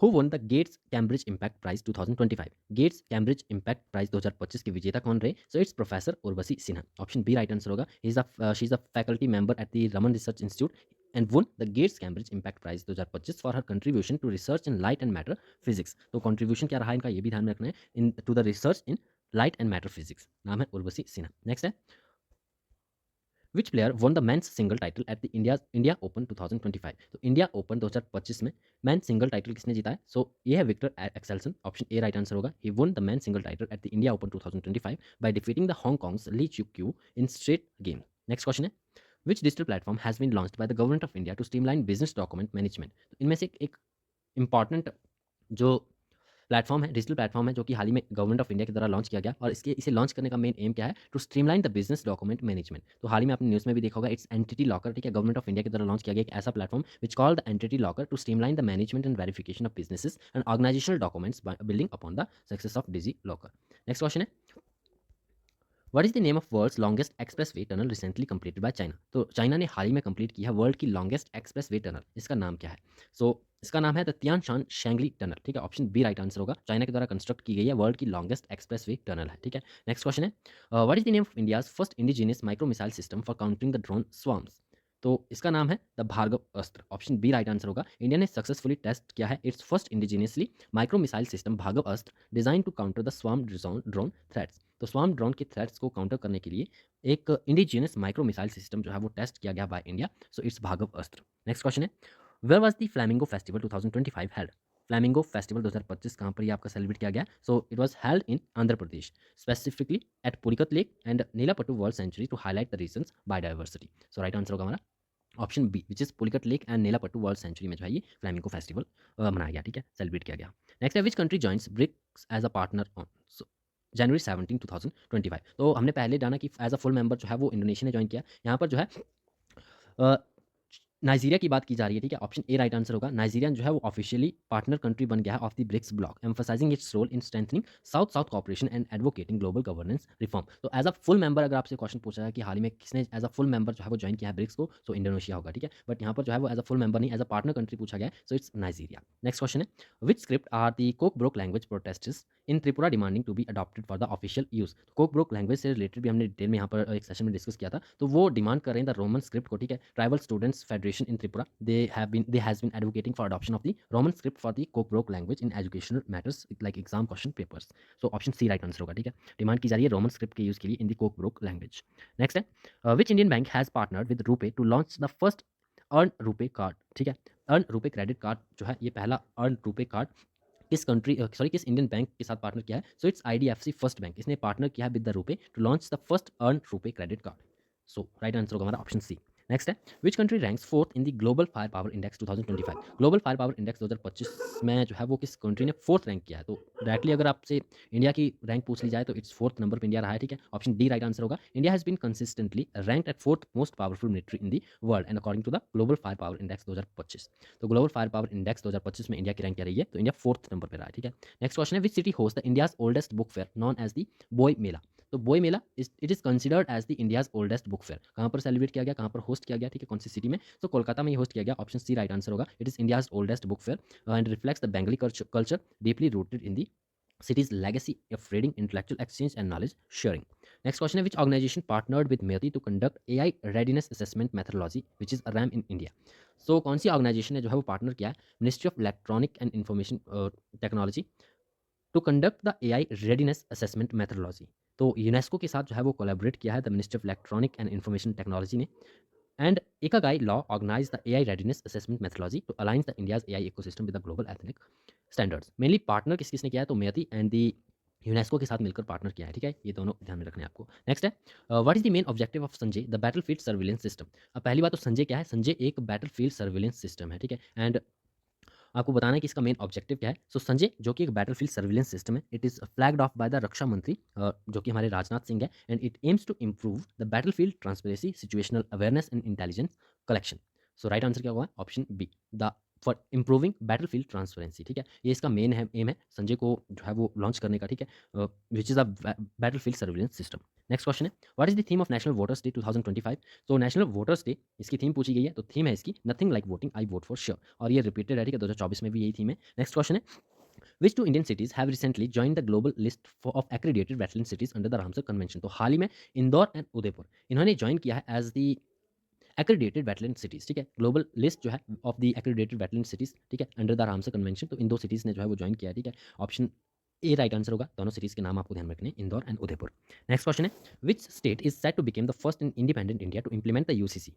who won the Gates Cambridge impact prize 2025। Gates Cambridge impact prize 2025 के विजेता कौन रहे? So it's professor Urvashi Sinha. Option B right answer होगा। She is a faculty member at the Raman research institute and won the Gates Cambridge impact prize 2025 for her contribution to research in light and matter physics. तो contribution क्या रहा है इनका, ये भी ध्यान में रखना है, in to the research in light and matter physics. नाम है उर्वशी सिन्हा। नेक्स्ट है which player won the men's single title at the India open 2025। तो इंडिया ओपन 2025 में मैन सिंगल टाइटल किसने जीता है? सो ये है Viktor Axelsen. Option A right answer होगा। He won the man single title at the India open 2025 by defeating the Hong Kong's Lee Cheuk Yiu in straight game. Next question है which digital platform has been launched by the government of India to streamline business document management. तो इनमें से एक important जो platform है, digital platform है जो कि हाल ही में गवर्नमेंट ऑफ इंडिया के द्वारा लॉन्च किया गया और इसे लॉन्च करने का मेन एम क्या है? To streamline the business document management. तो हाल ही में आपने न्यूज़ में भी देखा होगा, इट्स एंटिटी लॉकर, ठीक है, गवर्नमेंट ऑफ इंडिया के द्वारा लॉन्च किया गया एक ऐसा platform which called the entity locker to streamline the management and verification of businesses and organisational documents building upon the success of DigiLocker. Next question है, what is the name of world's longest expressway tunnel recently completed by China. तो China ने हाल ही में complete किया है world की longest expressway tunnel, इसका नाम क्या है? सो इसका नाम है द तियान शान शैंगली टनल, ठीक है, ऑप्शन बी राइट आंसर होगा। चाइना के द्वारा कंस्ट्रक्ट की गई है वर्ल्ड की लॉन्गेस्ट एक्सप्रेस वे टनल है, ठीक है। नेक्स्ट क्वेश्चन है, what is the name of India's first indigenous micro missile system for countering the drone swarms. तो इसका नाम है the Bhargav Astra, option B right answer होगा। इंडिया ने सक्सेसफुली टेस्ट किया है it's first indigenously micro missile system Bhargav Astra design to counter the swarm drone threats. तो swarm drone के थ्रेट्स को काउंटर करने के लिए एक इंडिजिनियस माइक्रो मिसाइल सिस्टम जो है वो टेस्ट किया गया by India, so it's Bhargav Astra. Next question है, where was the flamingo festival 2025 held. Flamingo festival 2025 कहाँ पर ये आपका सेलिब्रेट किया गया? So it was held in Andhra Pradesh, specifically at Pulicat lake and Nelapattu world sanctuary to highlight the region's biodiversity. So right answer होगा हमारा option B which is Pulicat lake and Nelapattu world sanctuary में जो है ये फ्लैमिंगो फेस्टिवल मनाया गया, ठीक है, सेलिब्रेट किया गया। नेक्स्ट है, which country joins BRICS as a partner on January 17 2025। तो हमने पहले जाना कि एज अ फुल मेंबर जो है वो इंडोनेशिया ने ज्वाइन किया। यहाँ पर जो है अ, नाइजीरिया की बात की जा रही है, ठीक है, ऑप्शन ए राइट आंसर होगा। नाइजीरिया जो है वो ऑफिशियली पार्टनर कंट्री बन गया है of the BRICS bloc, emphasising its role in strengthening south south cooperation and advocating global governance reform. तो एज अ फुल मेंबर अगर आपसे क्वेश्चन पूछा है कि हाल ही में किसने एज अ फुल मेंबर जो है वो ज्वाइन किया है ब्रिक्स को, सो इंडोनेशिया होगा, ठीक है, बट यहाँ पर जो है वो एज अ फुल मेंबर नहीं, एज अ पार्टनर कंट्री पूछा गया है, so it's Nigeria. Next question है, which script are the Kokborok language protesters in Tripura demanding to be adopted for the official use. Kokborok language से related भी हमने detail में यहाँ पर एक सेशन में डिस्कस किया था, तो वो डिमांड कर रहे हैं द रोमन स्क्रिप्ट को, ठीक है। Tribal students federation in Tripura they has been advocating for adoption of the Roman script for the Cockbroke language in educational matters like exam question papers. So option C right answer होगा, ठीक है। Demand की जा रही है Roman script के use के लिए इन दी कोकब्रोक लैंग्वेज। नेक्स्ट है, which Indian bank has partnered with RuPay to launch the first earn RuPay card, ठीक है। अर्न रूपे क्रेडिट कार्ड जो है ये पहला अर्न रूपे कार्ड किस कंट्री किस इंडियन बैंक के साथ पार्टनर किया है? So it's IDFC first bank, इसने पार्टनर किया है with the RuPay to launch the first earn RuPay credit card. So right answer होगा हमारा ऑप्शन सी। नेक्स्ट है, which country ranks fourth in the global fire power index 2025। Global fire power index 2025 में जो है वो किस country ने fourth rank किया है? तो डायरेक्टली अगर आपसे इंडिया की रैंक पूछ ली जाए तो इट्स फोर्थ नंबर पर इंडिया रहा है, ठीक है, ऑप्शन डी राइट आंसर होगा। India has been consistently ranked at fourth most powerful military in the world and according to the global fire power index 2025। तो ग्लोबल फायर पावर इंडेक्स 2025 में India की rank क्या रही है? तो India fourth number पर रहा है, ठीक है। नेक्स्ट क्वेश्चन है, which city host the India's oldest book fair known as the Boi Mela. तो Boi Mela it is considered as the India's oldest book fair, कहाँ पर सेलिब्रेट किया गया, कहाँ पर होस्ट किया गया, ठीक है, कौन सी सिटी में? तो कोलकाता में ही होस्ट किया गया, ऑप्शन सी राइट आंसर होगा। It is India's oldest book fair and reflects the Bengali culture deeply rooted in the city's legacy of reading, intellectual exchange and knowledge sharing. Next question है, which organization partnered with METI to conduct AI readiness assessment methodology which is RAM in India। so कौन सी organisation है जो है वो partner किया है ministry of electronic and information technology to conduct the AI readiness assessment methodology. तो UNESCO के साथ जो है वो कोलैबोरेट किया है the ministry of electronic and information technology ने and Ikigai Law organize the AI readiness assessment methodology to align the India's AI ecosystem with the global ethnic standards. Mainly partner किस किसने किया है? तो मेयती एंड दी यूनेस्को के साथ मिलकर partner किया है, ठीक है, ये दोनों ध्यान में रखने हैं आपको। नेक्स्ट है, what is the main objective of Sanjay the battlefield surveillance system. अब पहली बात तो संजय क्या है? संजय एक बैटलफील्ड सर्विलेंस सिस्टम है, ठीक है, एंड आपको बताना है कि इसका मेन ऑब्जेक्टिव क्या है। सो संजय जो कि एक बैटलफील्ड सर्विलेंस सिस्टम है, it is flagged off by the रक्षा मंत्री जो कि हमारे राजनाथ सिंह है and it aims to improve the battlefield transparency situational awareness and intelligence collection. So right answer क्या होगा? Option B the for improving battlefield transparency, ठीक है, ये इसका मेन है एम है संजय को जो है वो लॉन्च करने का, ठीक है, which is a battlefield surveillance system. Next question है, what is the theme of national voters day 2025। तो नेशनल वोटर्स डे इसकी थीम पूछी गई है, तो थीम है इसकी nothing like voting I vote for sure, और ये रिपीटेड है, ठीक है, 2024 में भी यही थीम है। नेक्स्ट क्वेश्चन है, which two Indian cities have recently join the global list of accredited wetland cities under the Ramsar convention. तो हाल ही में इंदौर एंड उदयपुर इन्होंने ज्वाइन किया है as the accredited wetland cities, ठीक है, ग्लोबल लिस्ट जो है of the accredited wetland cities, ठीक है, अंडर द रामसर कन्वेंशन। तो इन दो सिटीज ने जो है वो ज्वाइन किया है, ठीक है, ऑप्शन ए राइट आंसर होगा। दोनों सिटीज के नाम आपको ध्यान में रखने, Indore and Udaipur. Next question है, which state is set to become the first in independent India to implement the UCC.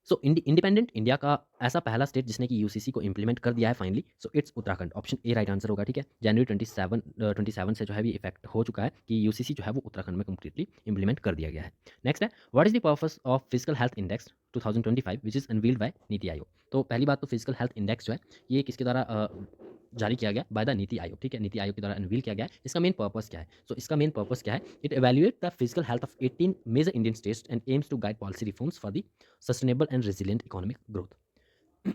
So independent India का ऐसा पहला स्टेट जिसने कि यूसीसी को इंप्लीमेंट कर दिया है finally, so it's Uttarakhand, option A right answer होगा, ठीक है। जनवरी 27 से जो है भी इफेक्ट हो चुका है कि यूसीसी जो है वो उत्तराखंड में कंप्लीटली इंप्लीमेंट कर दिया गया है। नेक्स्ट है, what is the purpose of physical health index 2025 which is unveiled by NITI Aayog. तो पहली बात तो फिजिकल हेल्थ इंडेक्स जो है ये किसके द्वारा जारी किया गया बाय द नीति आयोग, ठीक है, नीति आयोग के द्वारा अनवील किया गया है। इसका मेन पर्पस क्या है? सो इसका मेन पर्पस क्या है? It evaluate the physical health of 18 major Indian states and aims to guide policy reforms for the sustainable and resilient economic growth.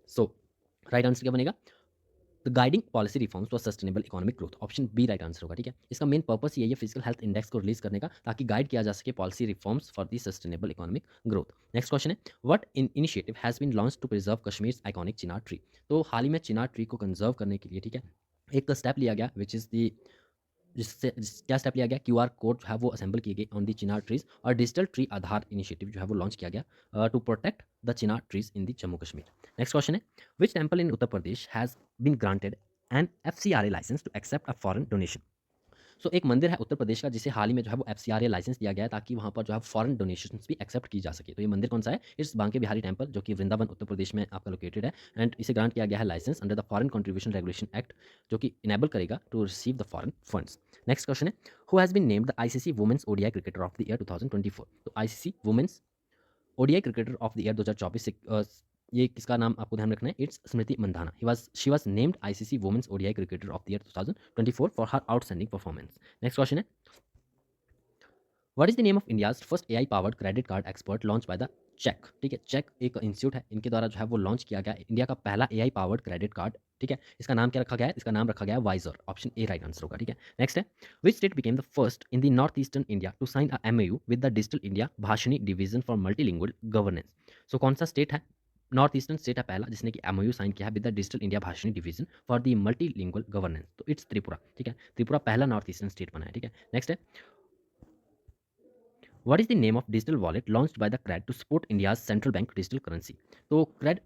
So right answer क्या बनेगा? The guiding policy reforms for sustainable economic growth, option B right answer होगा, ठीक है। इसका main purpose ये है physical health index को release करने का, ताकि गाइड किया जा सके policy reforms for the sustainable economic growth. Next question है, what initiative has been launch to preserve Kashmir iconic chinar tree. तो हाल ही में चिनार ट्री को कंजर्व करने के लिए, ठीक है, एक स्टेप लिया गया विच इज़ दी क्या स्टेप लिया गया? क्यूआर कोड जो है वो असेंबल किए गए ऑन दी चिनार ट्रीज, और डिजिटल ट्री आधार इनिशिएटिव जो है वो लॉन्च किया गया to protect the chinar trees in the Jammu Kashmir. Next question है, which temple in Uttar Pradesh has been granted an FCRA license to accept a foreign donation. So एक मंदिर है उत्तर प्रदेश का जिसे हाल ही में जो है वो FCRA लाइसेंस दिया गया है, ताकि वहाँ पर जो है फॉरेन डोनेशंस भी एक्सेप्ट की जा सके। तो ये मंदिर कौन सा है? इट्स बांके बिहारी टेम्पल, जो कि वृंदावन उत्तर प्रदेश में आपका लोकेटेड है, एंड इसे ग्रांट किया गया है license under the foreign contribution regulation act, जो कि इनेबल करेगा to receive the foreign funds. Next question है, who has been named the ICC women's ODI cricketer of the year 2024। तो ICC women's ODI cricketer of the year 2024 से ये किसका नाम आपको ध्यान रखना है? It's Smriti Mandhana. She was named ICC women's ODI cricketer of the year 2024 for her outstanding performance. Next question है, what is the name of India's first AI powered credit card expert launch by the Cheq. ठीक है, check एक institute है, इनके द्वारा जो है वो लॉन्च किया गया इंडिया का पहला AI पावर्ड क्रेडिट कार्ड। ठीक है, इसका नाम क्या रखा गया है? इसका नाम रखा गया है वाइजर, ऑप्शन ए राइट आंसर होगा। ठीक है, नेक्स्ट है, which state became the first in the north eastern India to sign a MOU with the digital India Bhashini division for multilingual governance. So कौन सा स्टेट है? नॉर्थ ईस्टर्न स्टेट है पहला जिसने कि MOU साइन किया है with the digital India Bhashini division for the multilingual governance. तो इट्स त्रिपुरा। ठीक है, त्रिपुरा पहला नॉर्थ ईस्टर्न स्टेट बना है। ठीक है, नेक्स्ट है, what is the name of digital wallet launched by the CRED to support India's central bank digital currency. तो क्रेड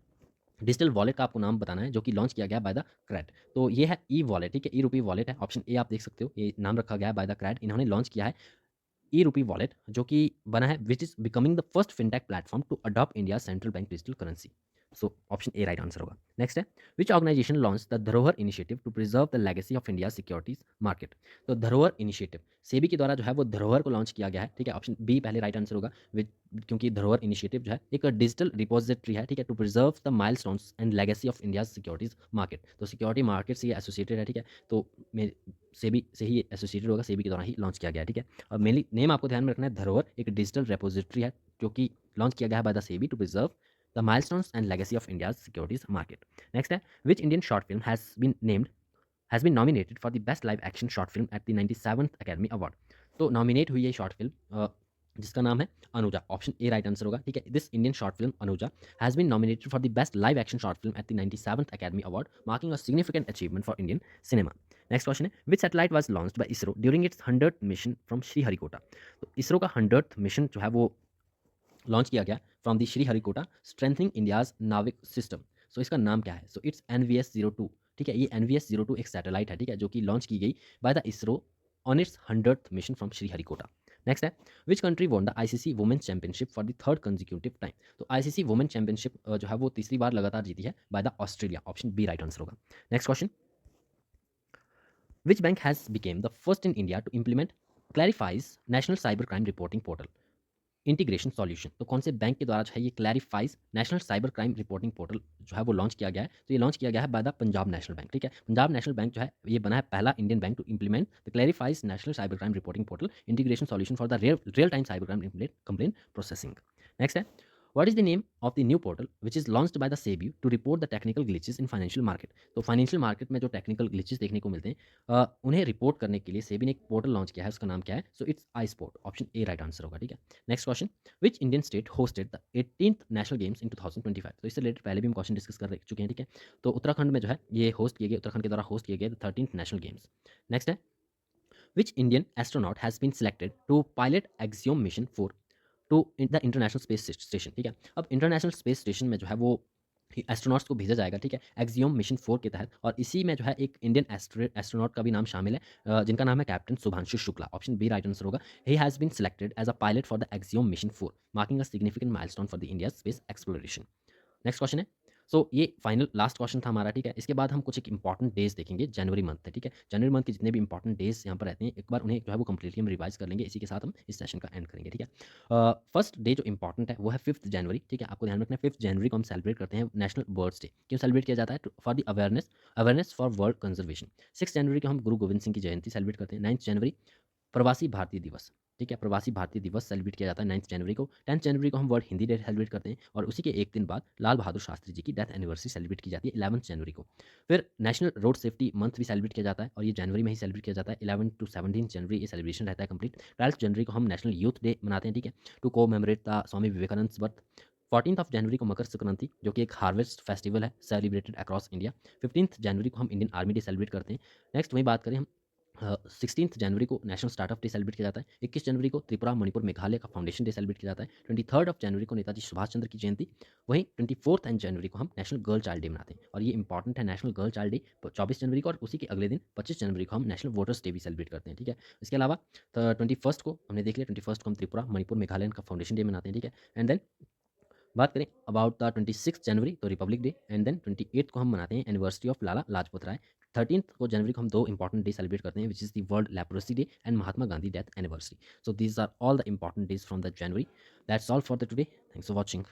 डिजिटल वॉलेट का आपको नाम बताना है, जो कि लॉन्च किया गया बाय द क्रेड। तो ये है ई वॉलेट, ठीक है, ई रूपी वॉलेट है, ऑप्शन ए आप देख सकते हो, ये नाम रखा गया है बाय द क्रेड। इन्होंने लॉन्च किया है ई रूपी वॉलेट, जो कि बना है which is becoming the first fintech platform to adopt India central bank digital currency. So option A right answer होगा। नेक्स्ट है, which organisation launch the Dharohar initiative to preserve the legacy of India securities market. तो Dharohar initiative SEBI के द्वारा जो है वो धरोहर को लॉन्च किया गया है। ठीक है, ऑप्शन बी पहले राइट आंसर होगा, क्योंकि धरोहर इनिशिएटिव जो है एक डिजिटल रिपोजिटरी है। ठीक है, to preserve the milestones and legacy of India securities market. तो सिक्योरिटी मार्केट से ये एसोसिएटेड है। ठीक है, तो सेबी से ही एसोसिएटेड होगा, सेबी के द्वारा ही लॉन्च किया गया है। ठीक है, और मेनली नेम आपको ध्यान में रखना है, धरोहर एक डिजिटल रेपोजिटरी है जो कि लॉन्च किया गया है by the SEBI to preserve the milestones and legacy of India's securities market. Next है, which Indian short film has been nominated for the best live action short film at the 97th Academy Award. तो nominate हुई है short film जिसका नाम है Anuja, option A right answer होगा। ठीक है, this Indian short film Anuja has been nominated for the best live action short film at the 97th Academy Award, marking a significant achievement for Indian cinema. Next question है, which satellite was launched by ISRO during its 100th mission from Sriharikota. तो ISRO का 100th mission जो है वो launch किया गया from the Sriharikota strengthening India's नाविक system. सो इसका नाम क्या है? So it's NVS-02। ठीक है, ये NVS-02 एक सैटेलाइट है, ठीक है, जो कि लॉन्च की गई by the ISRO on its 100th mission from Sriharikota. Next है, which country won the ICC women's championship for the third consecutive time. तो ICC वुमेन चैंपियनशिप जो है वो तीसरी बार लगातार जीती है by the Australia, option B right answer होगा। Next question, which bank has become the first in India to implement clarifies national cyber crime reporting portal integration solution. तो कौन से बैंक के द्वारा जो है ये clarifies national cyber crime reporting portal जो है वो लॉन्च किया गया है? तो ये लॉन्च किया गया है by the Punjab national bank. ठीक है, पंजाब नेशनल बैंक जो है ये बना है पहला Indian bank to implement the clarifies national cyber crime reporting portal integration solution for the real time cyber crime complain processing. Next है, what is the name of the new portal which is launched by the SEBI to report the technical glitches in financial market. तो financial market में जो technical glitches देखने को मिलते हैं उन्हें report करने के लिए सेबी ने एक पोर्टल लॉन्च किया है, उसका नाम क्या है? So it's I sport, option A right answer होगा। ठीक है, next question, which Indian state hosted the 18th national games in 2025। तो इससे रिलेटेड पहले भी हम क्वेश्चन डिस्कस कर चुके हैं। ठीक है, तो उत्तराखंड में जो है ये होस्ट किए गए, उत्तराखंड के द्वारा होस्ट किए गए 13th नेशनल गेम्स। नेक्स्ट है, which Indian astronaut has been selected to pilot Axiom mission 4 to the international space station. ठीक है, अब इंटरनेशनल स्पेस स्टेशन में जो है वो एस्ट्रोनॉट्स को भेजा जाएगा। ठीक है, एक्सियोम मिशन 4 के तहत, और इसी में जो है एक इंडियन एस्ट्रोनॉट का भी नाम शामिल है जिनका नाम है captain Shubhanshu Shukla, option B right answer होगा। He has been selected as a pilot for the Axiom mission 4, marking a significant milestone for the India space exploration. Next question है, सो ये फाइनल लास्ट क्वेश्चन था हमारा, ठीक है। इसके बाद हम कुछ एक इंपॉर्टेंट डेज देखेंगे जनवरी मंथ है, ठीक है। जनवरी मंथ के जितने भी इंपॉर्टेंट डेज यहाँ पर रहते हैं, एक बार उन्हें जो है वो कंप्लीटली हम रिवाइज कर लेंगे। इसी के साथ हम इस सेशन का एंड करेंगे, ठीक है। फर्स्ट डे जो इंपॉर्टेंट है वो है 5th जनवरी, ठीक है। आपको ध्यान रखना है 5th जनवरी को हम सेलिब्रेट करते हैं नेशनल बर्ड्स डे। क्यों सेलिब्रेट किया जाता है? For the awareness for world conservation. 6 जनवरी को हम गुरु गोविंद सिंह की जयंती सेलिब्रेट करते हैं। 9 जनवरी प्रवासी भारतीय दिवस, ठीक है। प्रवासी भारतीय दिवस सेलिब्रेट किया जाता है 9 जनवरी को। 10 जनवरी को हम वर्ल्ड हिंदी डे सेलिब्रेट करते हैं और उसी के एक दिन बाद लाल बहादुर शास्त्री जी की डेथ एनिवर्सरी सेलिब्रेट की जाती है 11 जनवरी को। फिर नेशनल रोड सेफ्टी मंथ भी सेलिब्रेट किया जाता है और ये जनवरी में ही सेलिब्रेट किया जाता है। 11 टू 17 जनवरी ये सेलिब्रेशन रहता है कंप्लीट। 12 जनवरी को हम नेशनल यूथ डे मनाते हैं, ठीक है, to commemorate the Swami Vivekananda birth. 14 of January को मकर संक्रांति, जो कि एक हार्वेस्ट फेस्टिवल है, सेलिब्रेटेड अक्रॉस इंडिया। 15 जनवरी को हम इंडियन आर्मी डे सेलिब्रेट करते हैं। नेक्स्ट वही बात करें हम, 16 जनवरी को नेशनल स्टार्टअप डे सेलिब्रेट किया जाता है। 21 जनवरी को त्रिपुरा मणिपुर मेघालय का फाउंडेशन डे सेलिब्रेट किया जाता है। 23 ऑफ जनवरी को नेताजी सुभाष चंद्र की जयंती। वहीं 24 एंड जनवरी को हम नेशनल गर्ल चाइल्ड डे मनाते हैं और ये इंपॉर्टेंट है नेशनल गर्ल चाइल्ड डे 24 जनवरी को, और उसी के अगले दिन 25 जनवरी को हम नेशनल वोटर्स डे भी सेलिब्रेट करते हैं, ठीक है। इसके अलावा 21 को हमने देख लिया, 21 को हम त्रिपुरा मणिपुर मेघालय का फाउंडेशन डे मनाते हैं, ठीक है। एंड देन बात करें अबाउट द 26 जनवरी तो रिपब्लिक डे, एंड देन 28 को हम मनाते हैं anniversary of Lala Lajpat Rai. 13th को जनवरी को हम दो इंपॉर्टेंट डे सेलिब्रेट करते हैं, which is the world leprosy day and Mahatma Gandhi death anniversary. So these are all the important days from the January. That's all for the today. Thanks for watching.